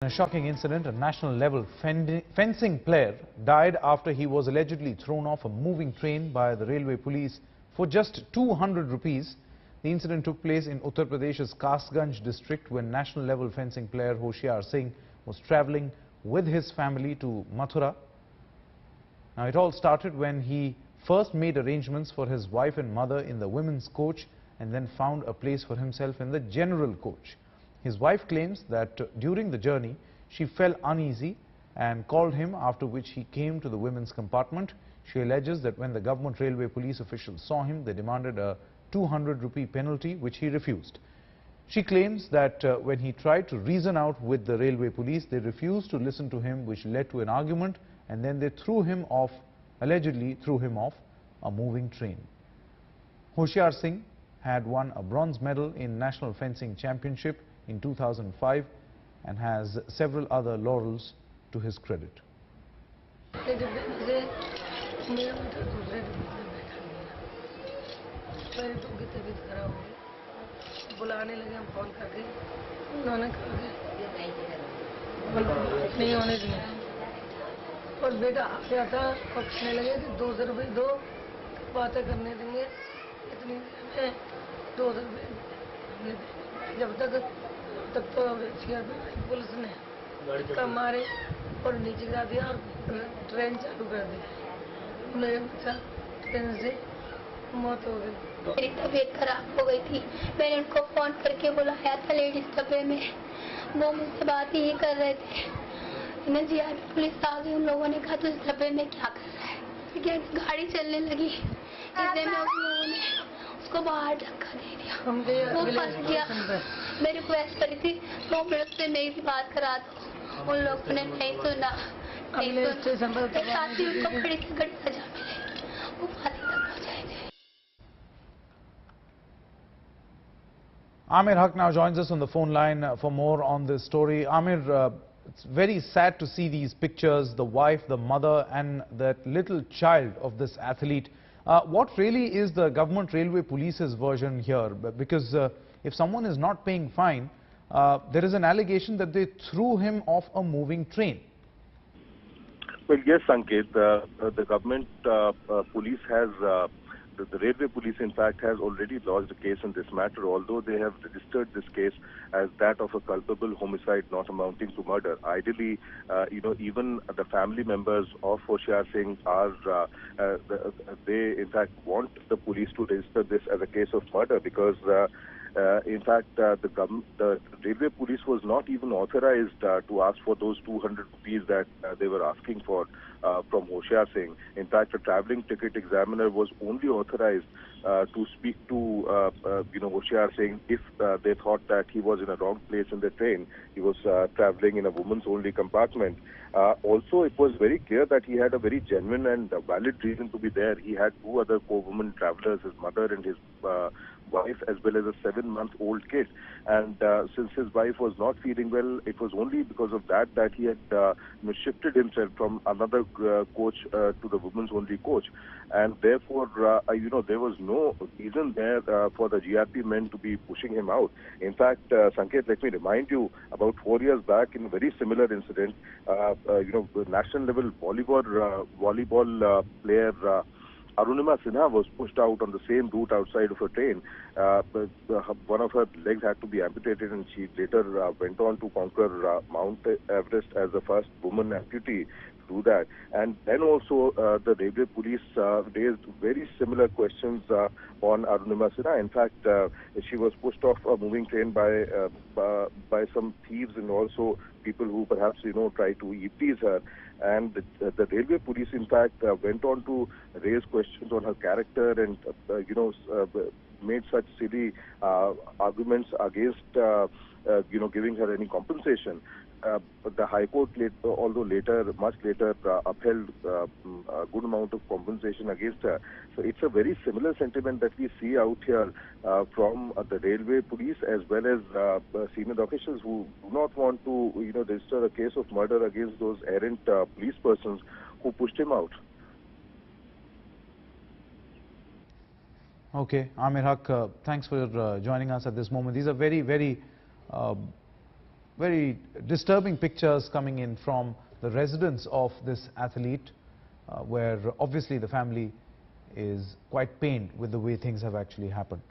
In a shocking incident, a national-level fencing player died after he was allegedly thrown off a moving train by the railway police for just 200 rupees. The incident took place in Uttar Pradesh's Kasganj district when national-level fencing player Hoshiar Singh was travelling with his family to Mathura. Now, it all started when he first made arrangements for his wife and mother in the women's coach and then found a place for himself in the general coach. His wife claims that during the journey, she felt uneasy and called him, after which he came to the women's compartment. She alleges that when the government railway police officials saw him, they demanded a 200 rupee penalty, which he refused. She claims that when he tried to reason out with the railway police, they refused to listen to him, which led to an argument, and then they allegedly threw him off a moving train. Hoshiar Singh had won a bronze medal in National Fencing Championship in 2005 and has several other laurels to his credit. बुलाने लगे हम phone करके उन्होंने कहा नहीं होने दिया और बेटा आ गया था और कहने लगे कि 200 रुपये दो बातें करने देंगे इतनी में 200 रुपये जब तक तो पुलिस ने धक्का मारे और नीचे गिरा दिया और ट्रेन चालू कर दी मेरे बच्चा ट्रेन से मौत हो गई। मेरी तबीयत खराब हो गई थी। मैंने उनको फोन करके बुलाया था लेडीज डब्बे में, वो मुझसे बात ही कर रहे थे। मैं जीआरपी पुलिस आ गई, उन लोगों ने कहा तो इस डब्बे में क्या कर रहा है, क्या गाड़ी चलने लगी, इसलिए मैं उन लोगों ने उसको बाहर धक्का दे दिया, वो फंस गया। मैं रिक्वेस्ट करी थी 2 मिनट से मेरी बात करा दो, उन लोगों ने नहीं सुना। साथ ही उनको बड़ी से गड़ी सजा मिलेगी, वो फांसी तक पहुँचाएंगे। Amir Haq now joins us on the phone line for more on this story. Amir, it's very sad to see these pictures, the wife, the mother and that little child of this athlete. What really is the government railway police's version here? Because if someone is not paying fine, there is an allegation that they threw him off a moving train. Well, yes, Sanket, the government police has... The railway police, in fact, has already lodged a case in this matter, although they have registered this case as that of a culpable homicide not amounting to murder. Ideally, even the family members of Hoshiar Singh are, they in fact want the police to register this as a case of murder because in fact, the railway police was not even authorized to ask for those 200 rupees that they were asking for from Hoshiar Singh. In fact, a travelling ticket examiner was only authorized to speak to Hoshiar Singh if they thought that he was in a wrong place in the train. He was travelling in a women's only compartment. Also, it was very clear that he had a very genuine and valid reason to be there. He had 2 other co-women travellers, his mother and his wife, as well as a 7-month-old kid. And since his wife was not feeling well, it was only because of that that he had shifted himself from another coach to the women's only coach. And therefore, there was no reason there for the GRP men to be pushing him out. In fact, Sanket, let me remind you, about 4 years back in a very similar incident, the national-level volleyball player Arunima Sinha was pushed out on the same route outside of a train. But one of her legs had to be amputated, and she later went on to conquer Mount Everest as the first woman amputee to do that. And then also the railway police raised very similar questions on Arunima Sinha. In fact, she was pushed off a moving train by some thieves and also people who perhaps tried to tease her. And the railway police, in fact, went on to raise questions on her character and, made such silly arguments against, giving her any compensation. But the High Court, although much later, upheld a good amount of compensation against her. So it's a very similar sentiment that we see out here from the railway police as well as senior officials who do not want to, register a case of murder against those errant police persons who pushed him out. Okay, Amir Haq, thanks for joining us at this moment. These are very, very very disturbing pictures coming in from the residence of this athlete, where obviously the family is quite pained with the way things have actually happened.